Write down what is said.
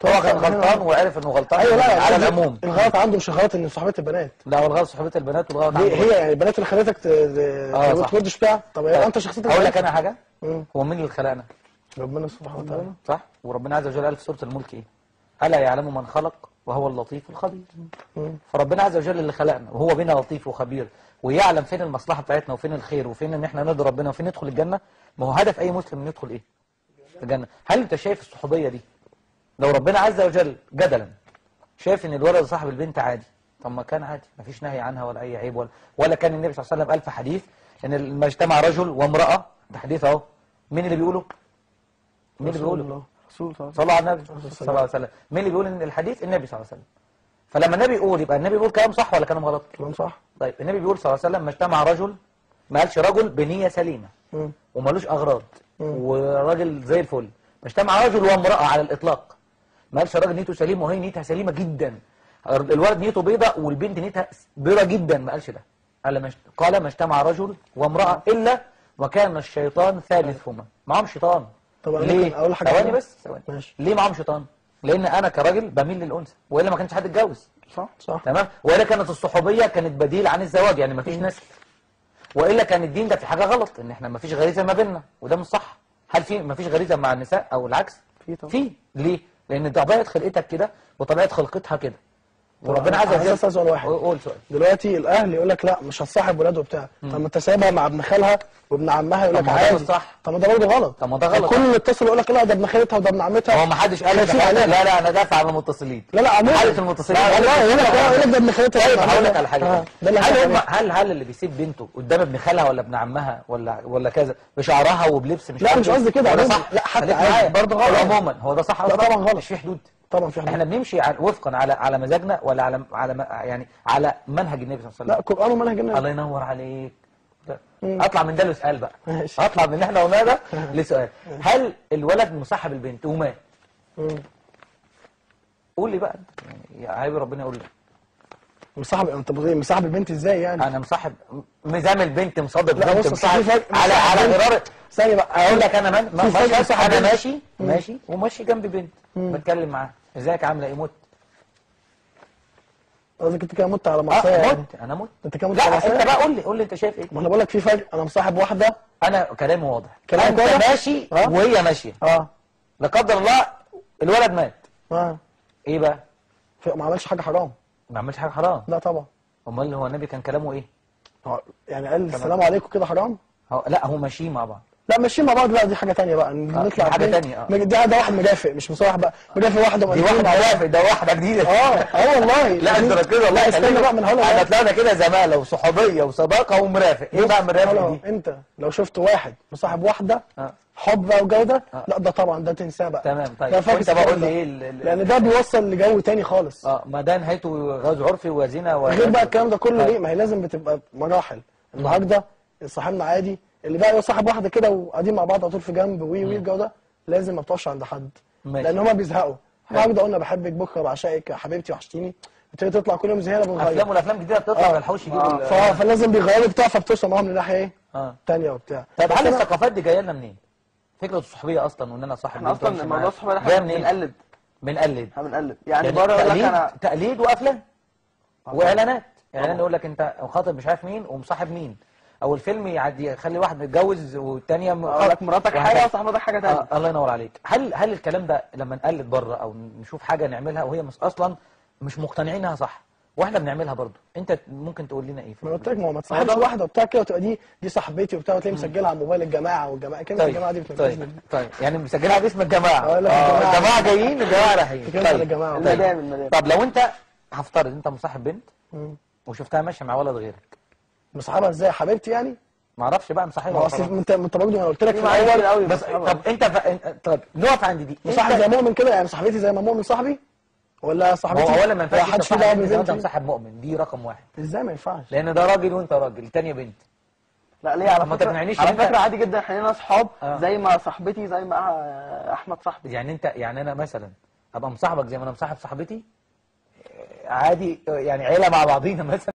هو كان غلطان وعرف انه غلطان. ايوه لا على العموم الغلط عنده مش غلط ان صاحبه البنات. لا هو الغلط صحبه البنات والغلط عنده هي يعني البنات اللي خلتك تردش بتاع. طب انت شخصيتك اقول لك انا حاجه، هو مين اللي خلقنا؟ ربنا سبحانه وتعالى. صح. وربنا عز وجل قال في سوره الملك ايه؟ الا يعلم من خلق وهو اللطيف الخبير. فربنا عز وجل اللي خلقنا وهو بينا لطيف وخبير ويعلم فين المصلحه بتاعتنا وفين الخير وفين ان احنا نرضي ربنا وفين ندخل الجنه. ما هو هدف اي مسلم انه يدخل ايه؟ الجنه. هل انت شايف الصحوبيه دي لو ربنا عز وجل جدلا شايف ان الولد صاحب البنت عادي؟ طب ما كان عادي، ما فيش نهي عنها ولا اي عيب ولا كان النبي صلى الله عليه وسلم قال في حديث ان ما اجتمع رجل وامراه، ده حديث اهو. مين اللي بيقوله؟ مين اللي بيقوله؟ صلى على النبي صلى الله عليه وسلم. مين اللي بيقول ان الحديث؟ النبي صلى الله عليه وسلم. فلما النبي يقول يبقى النبي بيقول كلام صح ولا كلام غلط؟ كلام صح. طيب النبي بيقول صلى الله عليه وسلم ما اجتمع رجل، ما قالش رجل بنيه سليمه ومالوش اغراض وراجل زي الفل، ما اجتمع رجل وامراه على الاطلاق. ما قالش راجل نيته سليمه وهي نيتها سليمه جدا، الولد نيته بيضاء والبنت نيتها بيضاء جدا، ما قالش ده. قال ما اجتمع رجل وامراه الا وكان الشيطان ثالثهما. معاهم شيطان. طب ليه؟ اقول حاجه ثواني بس ثواني. ماشي. ليه معاهم شيطان؟ لان انا كراجل بميل للانثى والا ما كانش حد اتجوز. صح تمام. والا كانت الصحوبيه كانت بديل عن الزواج، يعني ما فيش نسل. والا كان الدين ده في حاجه غلط ان احنا ما فيش غريزه ما بيننا وده مش صح. هل في ما فيش غريزه مع النساء او العكس؟ في. ليه؟ لان طبيعه خلقتك كده وطبيعه خلقتها كده وربنا عز وجل. عايز اسال واحد. قول سؤال. دلوقتي الاهل يقول لك لا مش هتصاحب ولاده وبتاع، طب ما انت سايبها مع ابن خالها وابن عمها يقول لك عادي. صح. طب ما ده برضه غلط. طب ما ده غلط. كل اللي اتصل يقول لك لا ده ابن خالتها وده ابن عمتها. هو ما حدش قال لا انا دافع عن المتصلين. لا عموما حاله المتصلين. لا يقول لك ده ابن خالتها. طيب هقول لك على حاجه. هل اللي بيسيب بنته قدام ابن خالها ولا ابن عمها ولا كذا بشعرها وبلبس لا مش قصدي كده. ده صح. لا حتى عادي برضه غلط. عموما هو ده صح. لا طبعا غلط. مش في حدود. طبعا في حدود. احنا بنمشي وفقا على مزاجنا ولا على منهج النبي صلى الله عليه وسلم. لا القرآن ومنهج النبي. الله ينور عليك. اطلع من ده لسؤال بقى. ماشي. اطلع من احنا قلنا ده لسؤال. هل الولد مصاحب البنت ومات؟ قول لي بقى يعني يا حبيبي ربنا يقول لي. مصاحب انت مصاحب البنت ازاي يعني؟ انا مصاحب مزام البنت مصادف لا بنت مصاحب على غرار. ثانيه بقى اقول لك انا انا ماشي وماشي جنب بنت بتكلم معاها ازيك عامله ايه؟ مت. قصدك انت كده مت على معصيه؟ مت. انا مت. انت كده مت على معصيه؟ انت بقى قول لي انت شايف ايه؟ ما انا بقول لك في فرق. انا مصاحب واحده. انا كلامي واضح. كلامك انت ماشي وهي ماشيه. لا قدر الله الولد مات. ايه بقى؟ ما عملش حاجه حرام. ما عملش حاجه حرام؟ لا طبعا. امال هو النبي كان كلامه ايه؟ يعني قال السلام عليكم كده حرام؟ لا هو ماشيين مع بعض. لا ماشيين مع بعض. لا دي حاجه ثانيه بقى. نطلع حاجه ثانيه. ده واحد مجافئ مش مصاحب بقى. مجافئ واحده دي واحده مجافئ. ده واحده جديده. والله. لا انت ركز والله. استنى بقى من هقول احنا طلعنا كده زماله وصحوبيه وصداقه ومرافق. ايه بقى مرافق دي؟ انت لو شفت واحد مصاحب واحده حب بقى وجوده لا ده طبعا ده تنساه بقى. تمام. طيب انت بقول لي ايه لان ده بيوصل لجو تاني خالص. ما ده نهايته غاز عرفي وزنا غير بقى الكلام ده كله. ليه؟ ما هي لازم بتبقى مراحل. النهارده صاحبنا عادي اللي بقى يصاحب واحده كده وقاعدين مع بعض على طول في جنب الجو ده لازم ما بتقفش عند حد. لان هما بيزهقوا. النهارده قلنا بحبك بكره بعشقك يا حبيبتي وحشتيني بتبتدي تطلع كل يوم زهقانه بنغير افلام جديده بتطلع ما يلحقوش يجيبوا فلازم بيغيروا بتاع فبتوصل معاهم لناحيه ايه؟ ثانيه وبتاع. طب هل الثقافات دي جايه لنا منين؟ فكره الصحوبيه اصلا وان انا صاحب احنا اصلا موضوع الصحوبيه ده بنقلد يعني بره يقول لك انا تقليد وافلام واعلانات. اعلان يقول لك انت مخاطب مش عارف مين ومصاحب مين، او الفيلم يعدي يخلي واحد متجوز والثانيه يقول لك مراتك حاجه وصاحبتك حاجه ثانيه. الله ينور عليك. هل الكلام ده لما نقلد بره او نشوف حاجه نعملها وهي اصلا مش مقتنعين انها صح واحنا بنعملها برضه، انت ممكن تقول لنا ايه؟ ما قلت لك ما تصاحبش واحده وبتاع كده وتبقى دي صاحبتي وبتاع وتلاقي مسجلها على موبايل الجماعه والجماعه كلمه الجماعه دي طيب يعني مسجلها باسم الجماعه. الجماعه جايين الجماعه رايحين. طب لو انت هفترض انت مصاحب بنت وشفتها ماشيه مع ولد غيرك، مصاحبها ازاي؟ حبيبتي يعني؟ ما اعرفش بقى مصاحبها. انت برضه انا قلت لك في الاول بس طب انت طب نقف عند دي. مصاحب زي مؤمن كده يعني صاحبتي زي ما مؤمن صاحبي ولا صاحبتي؟ هو اولا ما ينفعش تصاحب انت مصاحب مؤمن، دي رقم واحد. ازاي ما ينفعش؟ لان ده راجل وانت راجل، الثانيه بنت. لا ليه؟ على فكره عادي جدا احنا اصحاب زي ما صاحبتي زي ما احمد صاحبي. يعني انا مثلا ابقى مصاحبك زي ما انا مصاحب صاحبتي عادي، يعني عيله مع بعضينا مثلا.